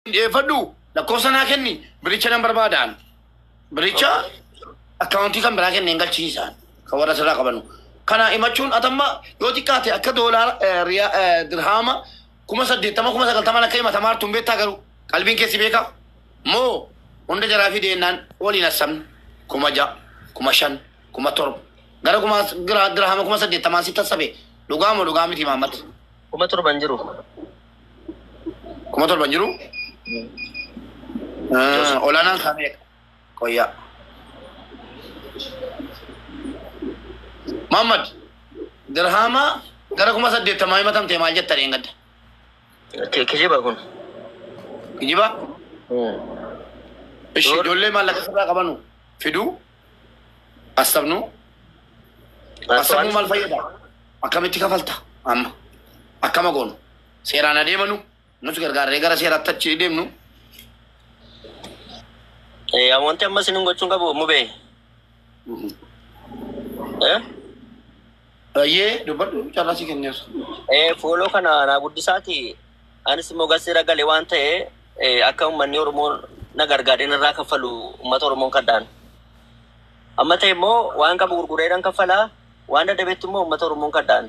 Fadhu lakkoofsa naa kenni biricha nan barbaadan biricha akkaawuntii kan biraa kenneen galchiisaan kan warra sirraa qabanu kana himachuun atamma yoo xiqqaate akka doolaara dirhaama 80,000 akka himatamaa hartuun beektaa garuu qalbiin keessi beekaa moo hunda jaraa fi deennaan waliin assamni 6,000 5,000 7,000 gara dirhaama 80,000 sitti assabe dhugaa moo dhugaa miti Mahammad 7,000 jiru 7,000 jiru olaanaan kaamee koyyaa Muhammad dirhama gara 8,000 himatamte maal jetta dheengadda kijiba kun kijiba ishi ijoollee maallaqa sirraa qabanu fiduu assabnu maal fayyada akkamitti kafalta amma akkama goonu seeraan adeemanu nuti gargaarree gara seeraatti achi deemnu amonte amma sinin gochuun qabu mubee ayyee dubbadhu carraasii kenneesu fooloo kana naa guddisaati anis immoo gasseera galee waan ta'e akka uummanni Oromoo na gargaareen irraa kaffalu uummata Oromoon kadhaan amma ta'e immoo waan qabu gurgureedhaan kaffalaa waan dadhabeetti immoo uummata Oromoon kadhaan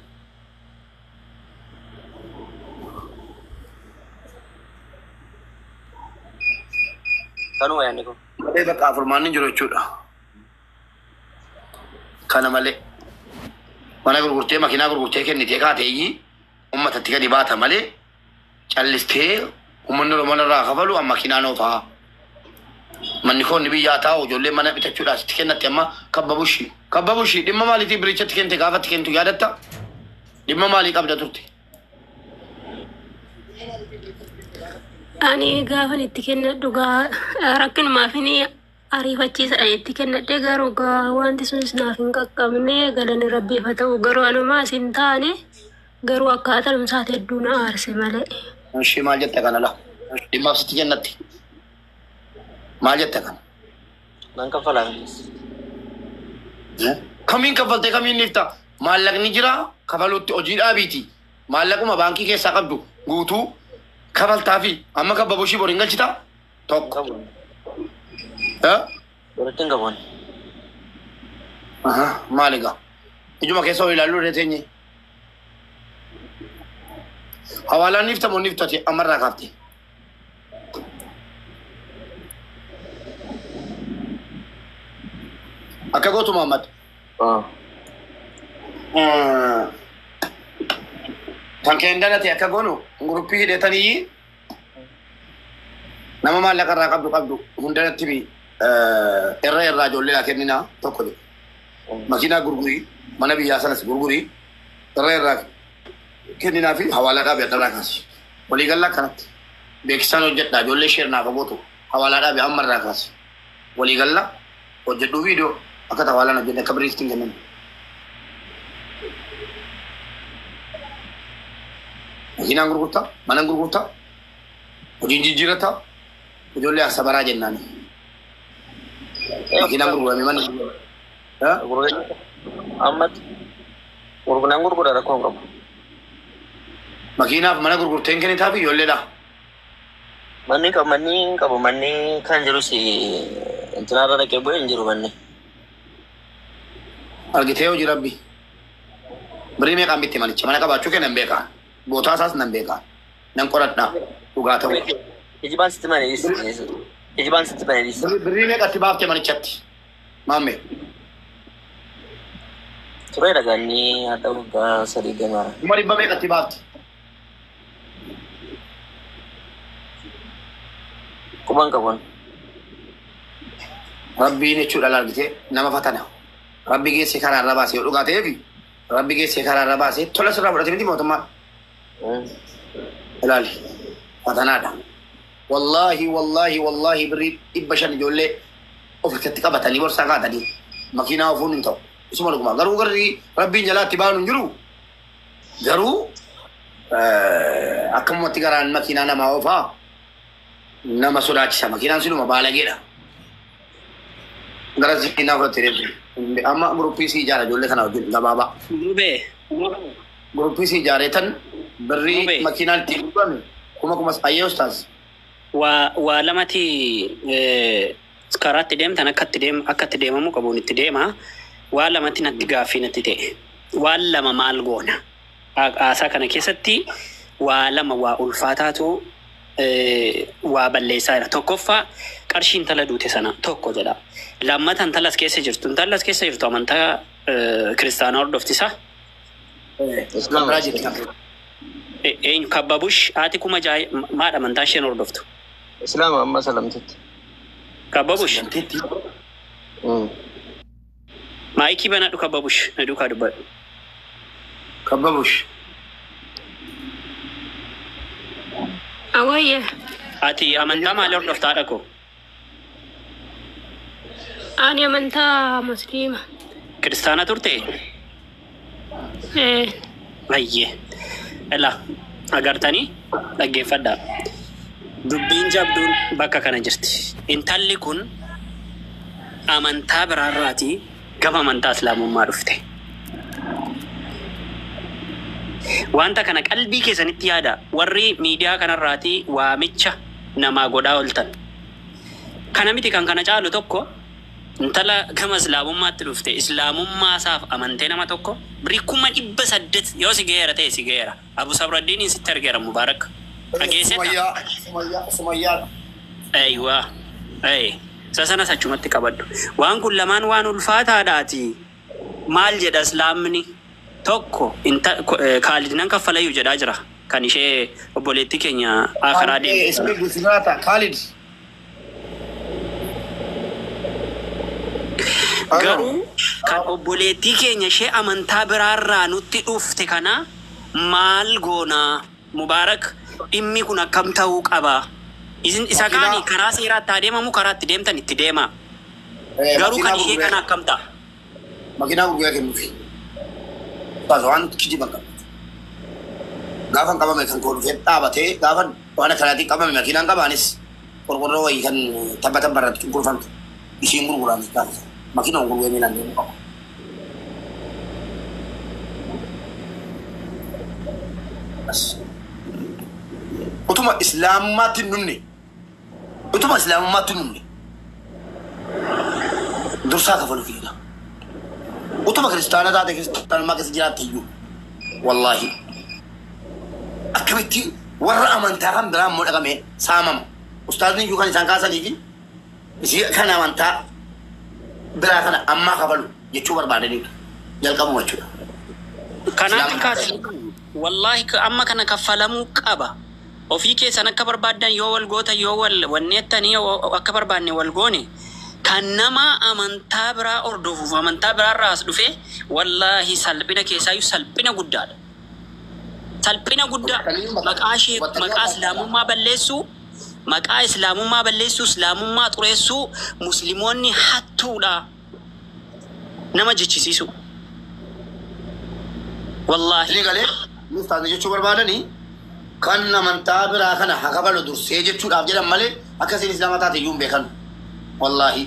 kanuma yaanni kun malee bakka afurmaanni jiru jechuudha kana malee mana gurgurtee makiinaa gurgurtee kennitee kaateeyyii uummatatti gadi baata malee callistee uummanni Oromoo irraa kafalu amma makiinaan oofaa manni koonni biyyaa taa'u ijoollee mana bitachuudhaaf itti kennatti amma kabba bushii dhimma maaliitii birichatti kente gaafatti kentu yaadatta dhimma maalii qabda turte ani gaafan itti kennadhu rakkin maafini ariifachiisa itti kennadhe garuu wanti sunis naaf hin qaqqabne galani rabbiif haa ta'u garuu anumaa isin taane garuu akkaataa dhumsaati hedduu na aarse malee. Ishee maal jette kana la dhimmaaf sitti kennatti maal jette kana? Nan kaffalaa kamiin kaffaltee kamiin nifta maallaqni jira kafaluutti hojii dhaabiiti maallaquma baankii keessaa qabdu guutuu kafaltaa fi amma kabba bushii boriin galchita tokko boriin qabuun maali gaa ijuma keessa ilaaluu reeteenye hawaalaan niftamoo niftate ammarraa kaafte akka gootu Muhammad kan kendalate akka goonu gruppii hidhetanii nama maallaqa irraa qabdu hundanatti bi irraa ijoollee kennina tokko makiinaa gurgurii mana biyyaa sanas gurgurii irraa kenninaa fi hawaalaa dhaabe addarraa kaasi waliigallaa kanatti beeksisaan hojjedhaa ijoollee sheernaaf gootu hawaalaa dhaabe amma irraa kaasi waliigallaa hojjedhuu viidiyoo akka hawaalaan hojjedhe akka biriiftiin kennan makiinaan gurgurtaa manan gurgurtaa hojiin jijjiirrataa ijoollee asabaraa jennaani makiinaan gurgurame mana ammatti gurguraan gurgura rakkoon qabu makiinaaf mana gurgurteen kennitaa fi ijoolleedha manni qabu manni kan jirus intinaarra dhaqee bu'ee hin jiru manni argitee hojii rabbi birii meeqaan bitti manicha mana qabaachuu kennan beekaa bootaa isaas nan beekaa nan qoradhaa dhugaa ta'u ijibaan sitti baneedis birrii meeqatti baaftee manichatti maamme turee dhagaanii haadha waggaa 3 gamaara kuma 100 meeqatti baafte kuban qabuun rabbiin jechuudha argitee nama fatana rabbi geessee karaa irra baasee yoo dhugaa ta'eefi rabbi geessee karaa irra baasee tola sirraa fudhate miti mootummaan ilaali fatanaadha wallahi birrii 500 ijoollee ofitti qabatanii borsaa kaatanii makiinaa ofuun hin ta'u isuma dhuguma garuu garri rabbiin jalaatti baanu hin jiru garuu akkamumatti garaan makiinaa namaa oofaa nama sodaachisa makiinaan sinuma baalageedha gara makiinaa fudhatte deemte amma gruppii si ijaara ijoollee kana wajjin gabaabaa gruppii si ijaaree tan birrii makiinaan ittiin dhugame kuma ayyee ustaas waa lamati karaatti deemtan akkatti deemamu qabuun itti deema waa lamatti natti gaaffii natti ta'e waan lama maal goona haasaa kana keessatti waa lama waa ulfaataatu waa balleessaa jira tokkoffaa qarshii intala duute sana tokko jedha lammata intalas keessa jirtu amantaa kiristaanaa hordoftisaa eenyu kabbabush haati kuma maadha amantaa isheen hordoftu Islaama amma salamtitti. kabbabush maayikii banadhu kabbabush na duukaa dubbadhu kabbabush Awayye. ati amantaa maali hordoftaadha koo Ani amantaa Musliima. kiristaana turte ayyee ela agartanii dhaggeeffadhaa dubbiin jabduun bakka kana jirti intalli kun amantaa biraarraatii gama amantaa islaamummaa dhufte wanta kana qalbii keessanitti yaada warri miidiyaa kanarraatii waamicha namaa godhaa oltan kana miti kan kana caalu tokko intala gama islaamummaatti dhufte islaamummaa isaaf amantee nama tokko birikkuma 800 yoo si geera ta'e si geera Abu Sabraddiin sitti argeera Mubaarak Sumayyaa aywa sasana sachumatti qabaddu waan kun lamaan waan ulfaataadhaati maal jedha islaamni tokko kaalidinan kaffalayu jedhaa jira kan ishee obboleettii keenya akhiraa deemte ismi gusinata Khalid garuu kan obboleettii keenya ishee amantaa biraarraa nutti dhufte kana maal goonaa Mubaarak dhimmi kun akkam ta'uu qaba isa kaanii karaa seeraatti adeemamu karaatti deemtan itti deema garuu kan ishee kana akkam ta'a makiinaa gurguree kennuufi waan kijiba qabu gaafan qabame kan koo dhufee dhaabatee gaafan waan akkanaatiin qabame makiinaan qabaanis qorqorroo wayii kan tabbatan barratti gurgurfamtu ishiin gurguranis gaafa makiinaan gurguree miilaan deemu qaba. Utuma islaamummaatti nunne dursaa kafalu fiida utuma kiristaana taate kiristaanummaa keessa jiraatte iyyuu wallaahi akkamitti warra amantaa kan biraa immoo dhaqame saamama ustaazni iyyuu kan isaan kaasaniifi isii kan amantaa biraa kana ammaa kafalu jechuu barbaadaniitu jalqabuma jechuudha. kanaaf kaase wallahi amma kana kaffalamuu qaba ofii keessan akka barbaadan yoo wal goota yoo wal wanneettanii akka barbaanne wal goone kan nama amantaa biraa ordofuuf amantaa biraarraa as dhufe wallahi salphina keessaayyuu salphina guddaadha salphina guddaa maqaa islaamummaa balleessuu islaamummaa xureessuu musliimoonni hattuudha nama jechisiisu wallahi Ini galee ustaazni jechuu barbaadanii kan amantaa biraa kana haa kafalu dursee jechuudhaaf jedhan malee akkasiin islaama taate iyyuu hin beekan wallaahi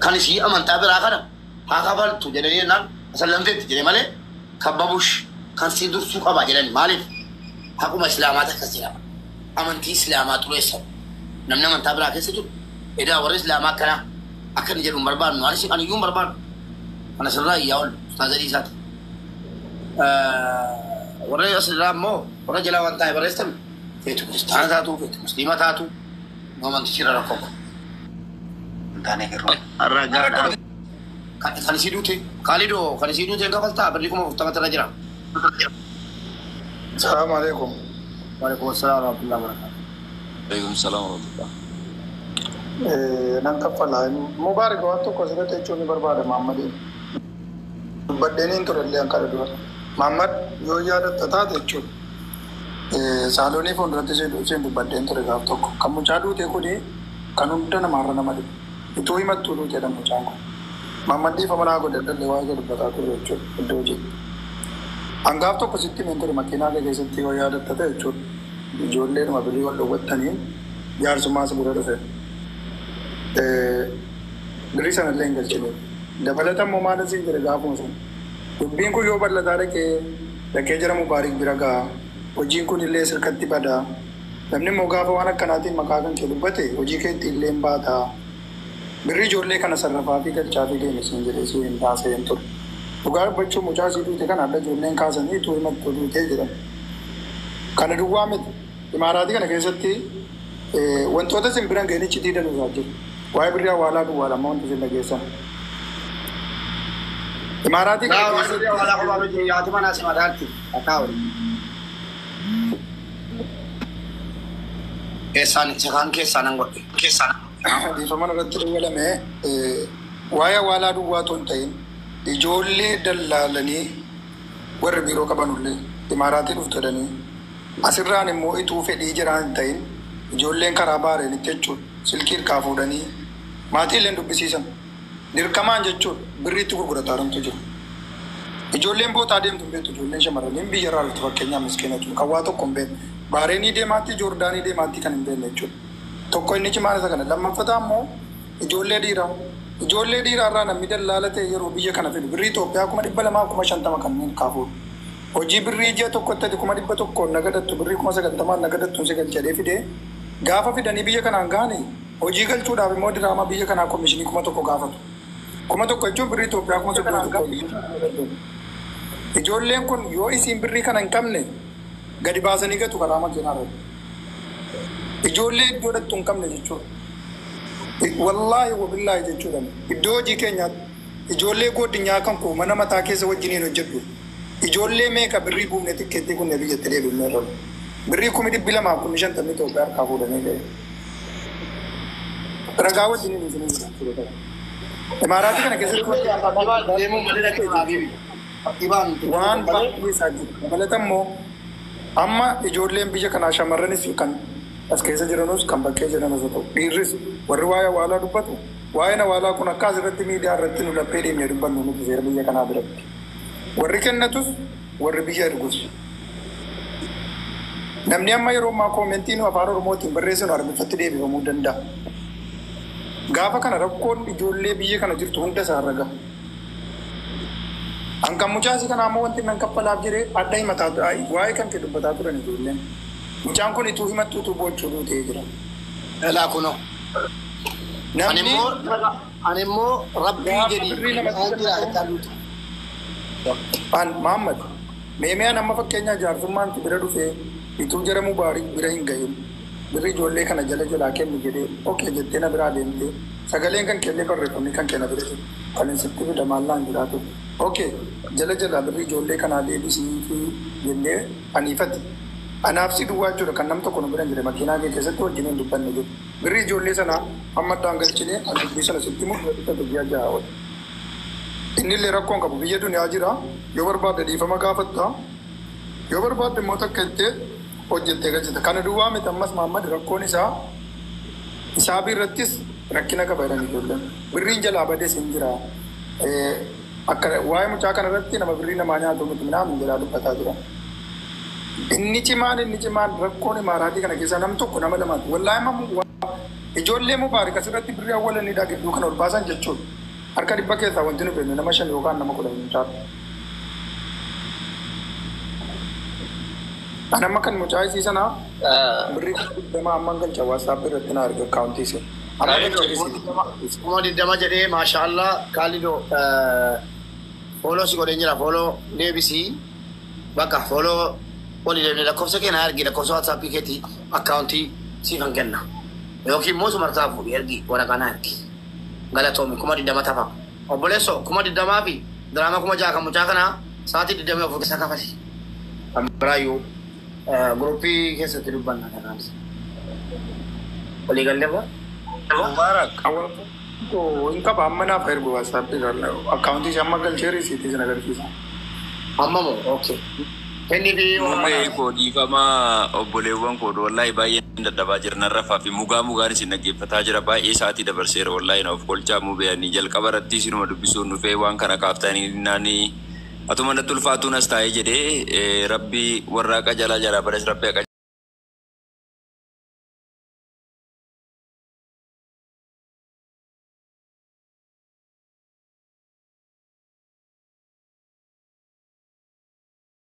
kan isii amantaa biraa kana haa kafaltu jedhanii jennaan sallamteetti jedhe malee kabbabush kan sii dursuu qaba jedhani maaliif haquma islaamaa takkas jedhama amantii islaamaa xureessan namni amantaa biraa keessa jiru edaa warri islaamaa akkanaa akka inni jedhu hin barbaadnu ani iyyuu hin barbaadnu kana sirraa iyyaa ol ustaazadii isaati warra asirraa immoo warra jalaa waan taa'e barreessan feetu kiristaana taatu feetu musliima taatu amantichi irra rakkoo kan isii duute Khalidoo kan isii duute hin kafaltaa birrii 40 irra jira. Assalamu alaikum. Waalaikum assalam warahmatullahi wabarakatuh. Alaikum salam warahmatullah. Nan kaffala Mubarak waan tokko asirratti jechuun ni barbaada Muhammadin. Baddeeniin turellee an kada dura. Muhammad yoo yaadatta taate jechuudha. Saaloonii fuulduratti isheen dubbadeen ture gaaf tokko. Kan mucaa duute kuni kan hunda namaarra nama dhibu. Ituu himattuu duute jedhamu mucaan kun. Muhammad dhiifa manaa godhadhallee waa isa dubbataa ture jechuudha iddoo hojii. Hangaaf tokko sitti hin ture makiinaa keessatti yoo yaadatta ta'e jechuudha. Ijoollee nama birii wal dhowwattanii jaarsummaa isa bira dhufe. Birii sanallee hin galchine. Dabalatan moo maal asiin jira gaafuma sun. Dubbiin kun yoo bal'ataa dhaqee jira Mubaarik bira ga'a. Hojiin kun illee sirkatti bada. namni immoo gaafa waan akkanaatiin maqaa kan kee dubbate hojii keetti illee hin baataa. Birrii ijoollee kana sarrafaa fi galchaa fi deeme siin jedhee si hin taaseen ture. Dhugaa dubbachuun mucaa sii duute kan adda ijoolleen kaasanii tuu himatti duutee jedhan. Kana duwwaa miti. Imaaraatii kana keessatti wantoota isin biran ga'inichi diidan isaa jiru. Waa'ee birrii awwaalaa duwwaa lama wanti isin dhageessan. Imaaraatii kana keessatti awwaalaa kophaa miti yaati manaa si madaatti akka hori. Keessaan an godhe. Dhiifama irratti dabalame waa'ee awwaalaa duwwaa tun ta'in ijoollee dallaalanii warri biiroo qabanullee imaaraatii dhuftadanii asirraan immoo ituu fedhii jiraan hin ta'in ijoolleen karaa baareen itti jechuun silkii hirkaa fuudhanii maatii illee dubbisiisan dirqamaan jechuun birriitti gurgurataa jirantu jiru. Ijoolleen bootaa deemtu beektu ijoolleen shamarraniin biyya irraa dhuftu fakkeenyaaf miskiina jechuudha. Kan waa tokko hin beekne baareenii deemaatti joordaanii deemaatti kan hin beekne jechuudha. Tokko inni cimaan isa kana lammaffata ammoo ijoollee dhiiraa. Ijoollee dhiiraa irraa namni dallaala ta'e yeroo biyya kana fidu birrii Itoophiyaa 250 kanneen kaafuudha. Hojii birrii ji'a tokkotti 100 nagadattu birrii 90 nagadattu si galchadee fidee gaafa fidanii biyya kanaan gaane hojii galchuudhaaf immoo diraamaa biyya kanaa komishinii 1,000 gaafatu. 1,000 jechuun birrii Itoophiyaa 1,000. Ijoolleen kun yoo isiin birrii kana hin qabne gadi baasanii gatu karaa makiinaa irratti. Ijoollee iddoo dhattu hin qabne jechuudha. Wallaahi wabillaahi jechuudha. Iddoo hojii keenyaatti ijoollee godinyaa kan koo mana mataa keessa wajjiniin hojjedhu. Ijoollee meeqa birrii buufne tikkeettii kunne biyyatti deebiin irra. Birrii 250 Itoophiyaa harkaa fuudhanii ga'e. Ragaa wajjiniin isin jira. Imaaraatii kana keessatti deemuu malee dhaqee waan baay'ee isaa jiru. Dabalataan immoo amma ijoolleen biyya kanaa shamarranis kan as keessa jiranus kan bakkee jiranis haa ta'u dhiirris warri waa'ee awwaalaa dubbatu waa'een awwaalaa kun akka asirratti miidiyaa irratti nu laphee deemnee dubbannu nuti seera biyya kanaa biratti. Warri kennatus warri biyya ergus. Namni amma yeroo ammaa koomentii nu afaan Oromootiin barreessinu argifatti deebifamuu danda'a. Gaafa kana rakkoon ijoollee biyya kana jirtu hunda isaa raga. Hanga mucaasi kana ammoo wanti nan kaffalaaf jedhee adda himataa waa'ee kan kee dubbataa turan ijoolleen. Mucaan kun ituu himattuu utuu boochuu duutee jira. Elaa kunoo. Ani immoo rabbii jedhii Muhammad meemee amma fakkeenyaa jaarsummaan bira dhufee ituu jedhamu baarii bira hin gahin birri ijoollee kana jala kennu jedhee okee jettee na biraa deemtee sagaleen kan kenne barreeffamni kan kenna bira kan hin sitti fida maallaan jiraatu okee jala birri ijoollee kanaa deebisii fi jennee aniifatti anaaf si duwwaa jechuudha kan nam tokko nu biran jedhe makiinaa kee keessatti wajjin hin dubbanne jedhu birri ijoollee sanaa amma addaan galchinee dubbii sana sitti muudata guyyaa ja'a oole. Inni illee rakkoon qabu biyya duniyaa jira yoo barbaadde dhiifama gaafatta yoo barbaadde immoo takka ittee hojjettee galchita kana duwwaa miti ammas Muhammad rakkoon isaa birrattis rakkina qaba jedhan ijoolleen birriin jalaa badees hin jira akka waa'ee mucaa kana irratti nama birrii namaa nyaatu miti minaamin jalaa dubbataa jira. Inni cimaan rakkoon imaaraatii kana keessaa nam tokko nama lamaati wallaahi ijoollee mubaarik asirratti birrii awwaalaniidhaa gidduu kana ol baasan jechuudha. Harka dhibba keessaa wanti nu beeknu nama 5 yookaan nama 10 hin taatu. Ani amma kan mucaa isii sanaa birrii 20 amma galcha WhatsApp irratti na arga akkaawuntii ishee. Kuma 20 jedhee maashaallah kaalidoo fooloo si godhee jira fooloo deebisii bakka fooloo wali deemnee lakkoofsa kee na argi lakkoofsa WhatsApp keetii akkaawuntii si kan kenna. Yookiin immoo sumartaa fuudhii ergi waraqaa na argi. Galatoomii 20 tafa. Obboleessoo 20 fi diraama 6 kan mucaa kanaa sa'aatii 20 of keessa kafati. Kan biraayyuu guruppii keessatti dubbanna kanaanis. Walii gallee baa? Mubaarak. Hin qaba amma naaf ergu WhatsApp irra akkaawuntii ishee amma galchee riisiitii sana agarsiisa. Amma moo okay. Inni fi dhiifama obboleewwan koo wallahi baay'ee dadhabaa jiran rafaa fi mugaan isin dhaggeeffataa jira baay'ee sa'aatii dabarseera wallahi naaf kolchaa mubeeyanii jalqaba irratti isinuma dubbisuun dhufee waan kana kaaftanii naani atuma natti ulfaatuun as taa'ee jedhee rabbi warraaqa jalaa badas rabbi